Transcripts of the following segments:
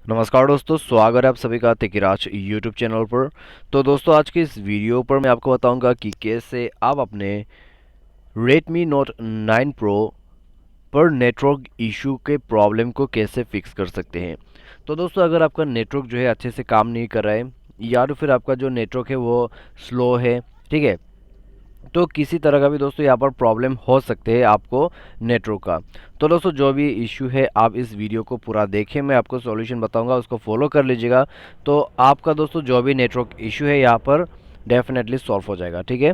नमस्कार दोस्तों, स्वागत है आप सभी का तिकिराज यूट्यूब चैनल पर। तो दोस्तों, आज के इस वीडियो पर मैं आपको बताऊंगा कि कैसे आप अपने Redmi Note 9 Pro पर नेटवर्क इशू के प्रॉब्लम को कैसे फिक्स कर सकते हैं। तो दोस्तों, अगर आपका नेटवर्क जो है अच्छे से काम नहीं कर रहा है या तो फिर आपका जो नेटवर्क है वो स्लो है, ठीक है, तो किसी तरह का भी दोस्तों यहाँ पर प्रॉब्लम हो सकते हैं आपको नेटवर्क का। तो दोस्तों, जो भी इश्यू है आप इस वीडियो को पूरा देखें, मैं आपको सॉल्यूशन बताऊंगा, उसको फॉलो कर लीजिएगा। तो आपका दोस्तों जो भी नेटवर्क इश्यू है यहाँ पर डेफिनेटली सॉल्व हो जाएगा, ठीक है।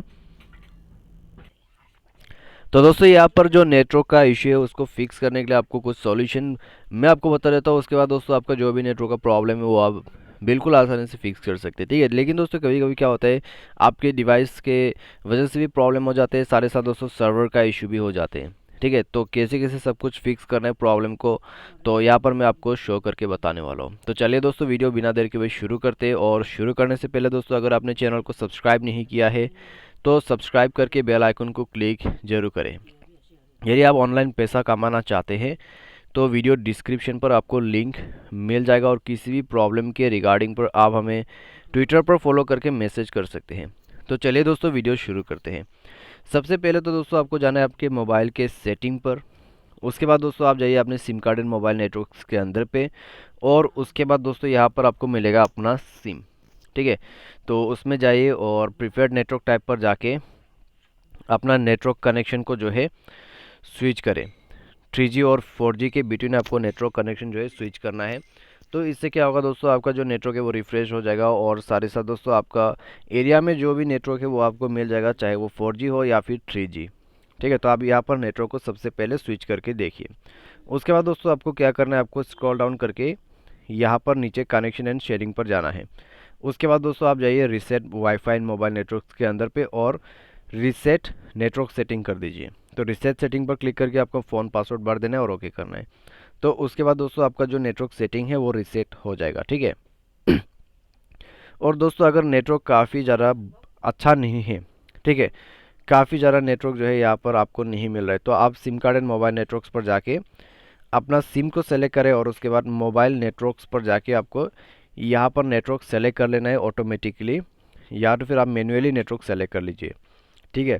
तो दोस्तों, यहाँ पर जो नेटवर्क का इश्यू है उसको फिक्स करने के लिए आपको कुछ सॉल्यूशन मैं आपको बता देता हूँ। उसके बाद दोस्तों आपका जो भी नेटवर्क का प्रॉब्लम है वो आप बिल्कुल आसानी से फिक्स कर सकते हैं, ठीक है। लेकिन दोस्तों, कभी कभी क्या होता है, आपके डिवाइस के वजह से भी प्रॉब्लम हो जाते हैं, साथ ही साथ दोस्तों सर्वर का इशू भी हो जाते हैं, ठीक है। तो कैसे कैसे सब कुछ फिक्स करना है प्रॉब्लम को, तो यहाँ पर मैं आपको शो करके बताने वाला हूँ। तो चलिए दोस्तों, वीडियो बिना देर के हुए शुरू करते हैं। और शुरू करने से पहले दोस्तों, अगर आपने चैनल को सब्सक्राइब नहीं किया है तो सब्सक्राइब करके बेल आइकन को क्लिक जरूर करें। यदि आप ऑनलाइन पैसा कमाना चाहते हैं तो वीडियो डिस्क्रिप्शन पर आपको लिंक मिल जाएगा, और किसी भी प्रॉब्लम के रिगार्डिंग पर आप हमें ट्विटर पर फॉलो करके मैसेज कर सकते हैं। तो चलिए दोस्तों, वीडियो शुरू करते हैं। सबसे पहले तो दोस्तों आपको जाना है आपके मोबाइल के सेटिंग पर। उसके बाद दोस्तों आप जाइए अपने SIM card and mobile networks के अंदर पे, और उसके बाद दोस्तों यहाँ पर आपको मिलेगा अपना सिम, ठीक है। तो उसमें जाइए और प्रीफर्ड नेटवर्क टाइप पर जाके अपना नेटवर्क कनेक्शन को जो है स्विच करें। 3G और 4G के बिटवीन आपको नेटवर्क कनेक्शन जो है स्विच करना है। तो इससे क्या होगा दोस्तों, आपका जो नेटवर्क है वो रिफ्रेश हो जाएगा, और साथ ही साथ दोस्तों आपका एरिया में जो भी नेटवर्क है वो आपको मिल जाएगा, चाहे वो 4G हो या फिर 3G, ठीक है। तो आप यहाँ पर नेटवर्क को सबसे पहले स्विच करके देखिए। उसके बाद दोस्तों आपको क्या करना है, आपको स्क्रॉल डाउन करके यहाँ पर नीचे कनेक्शन एंड शेयरिंग पर जाना है। उसके बाद दोस्तों आप जाइए reset wifi and mobile network के अंदर पे, और रीसेट नेटवर्क सेटिंग कर दीजिए। तो रीसेट सेटिंग पर क्लिक करके आपको फ़ोन पासवर्ड भर देना है और ओके करना है। तो उसके बाद दोस्तों आपका जो नेटवर्क सेटिंग है वो रीसेट हो जाएगा, ठीक है। और दोस्तों, अगर नेटवर्क काफ़ी ज़्यादा अच्छा नहीं है, ठीक है, काफ़ी ज़्यादा नेटवर्क जो है यहाँ पर आपको नहीं मिल रहा है, तो आप SIM card and mobile networks पर जाके अपना सिम को सेलेक्ट करें, और उसके बाद मोबाइल नेटवर्क्स पर जाके आपको यहाँ पर नेटवर्क सेलेक्ट कर लेना है ऑटोमेटिकली, या तो फिर आप मैन्युअली नेटवर्क सेलेक्ट कर लीजिए, ठीक है।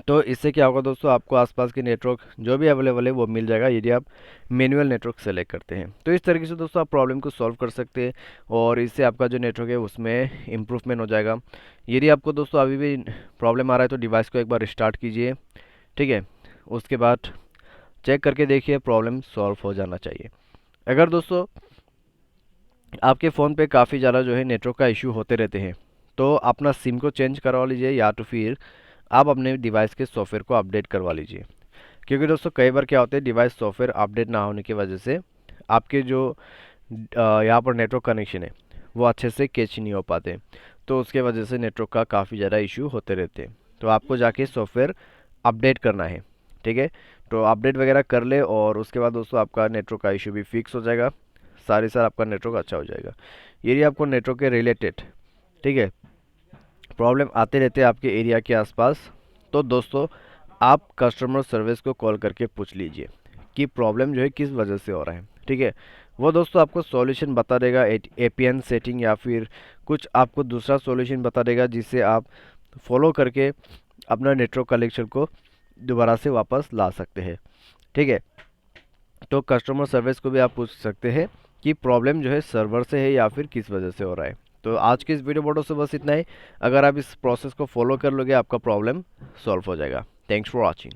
तो इससे क्या होगा दोस्तों, आपको आसपास के नेटवर्क जो भी अवेलेबल है वो मिल जाएगा यदि आप मैनुअल नेटवर्क सेलेक्ट करते हैं। तो इस तरीके से दोस्तों आप प्रॉब्लम को सॉल्व कर सकते हैं, और इससे आपका जो नेटवर्क है उसमें इम्प्रूवमेंट हो जाएगा। यदि आपको दोस्तों अभी भी प्रॉब्लम आ रहा है तो डिवाइस को एक बार रिस्टार्ट कीजिए, ठीक है। उसके बाद चेक करके देखिए, प्रॉब्लम सॉल्व हो जाना चाहिए। अगर दोस्तों आपके फ़ोन पे काफ़ी ज़्यादा जो है नेटवर्क का इशू होते रहते हैं, तो अपना सिम को चेंज करवा लीजिए, या तो फिर आप अपने डिवाइस के सॉफ्टवेयर को अपडेट करवा लीजिए। क्योंकि दोस्तों कई बार क्या होता है, डिवाइस सॉफ्टवेयर अपडेट ना होने की वजह से आपके जो यहाँ पर नेटवर्क कनेक्शन है वो अच्छे से कैच नहीं हो पाते, तो उसके वजह से नेटवर्क का काफ़ी ज़्यादा इशू होते रहते हैं। तो आपको जाके सॉफ्टवेयर अपडेट करना है, ठीक है। तो अपडेट वगैरह कर ले, और उसके बाद दोस्तों आपका नेटवर्क का इशू भी फिक्स हो जाएगा, सारी साल आपका नेटवर्क अच्छा हो जाएगा। यदि आपको नेटवर्क के रिलेटेड, ठीक है, प्रॉब्लम आते रहते हैं आपके एरिया के आसपास, तो दोस्तों आप कस्टमर सर्विस को कॉल करके पूछ लीजिए कि प्रॉब्लम जो है किस वजह से हो रहा है, ठीक है। वो दोस्तों आपको सॉल्यूशन बता देगा, एपीएन सेटिंग या फिर कुछ आपको दूसरा सॉल्यूशन बता देगा, जिससे आप फॉलो करके अपना नेटवर्क कनेक्शन को दोबारा से वापस ला सकते हैं, ठीक है। तो कस्टमर सर्विस को भी आप पूछ सकते हैं कि प्रॉब्लम जो है सर्वर से है या फिर किस वजह से हो रहा है। तो आज के इस वीडियो से बस इतना ही। अगर आप इस प्रोसेस को फॉलो कर लोगे आपका प्रॉब्लम सॉल्व हो जाएगा। Thanks for watching.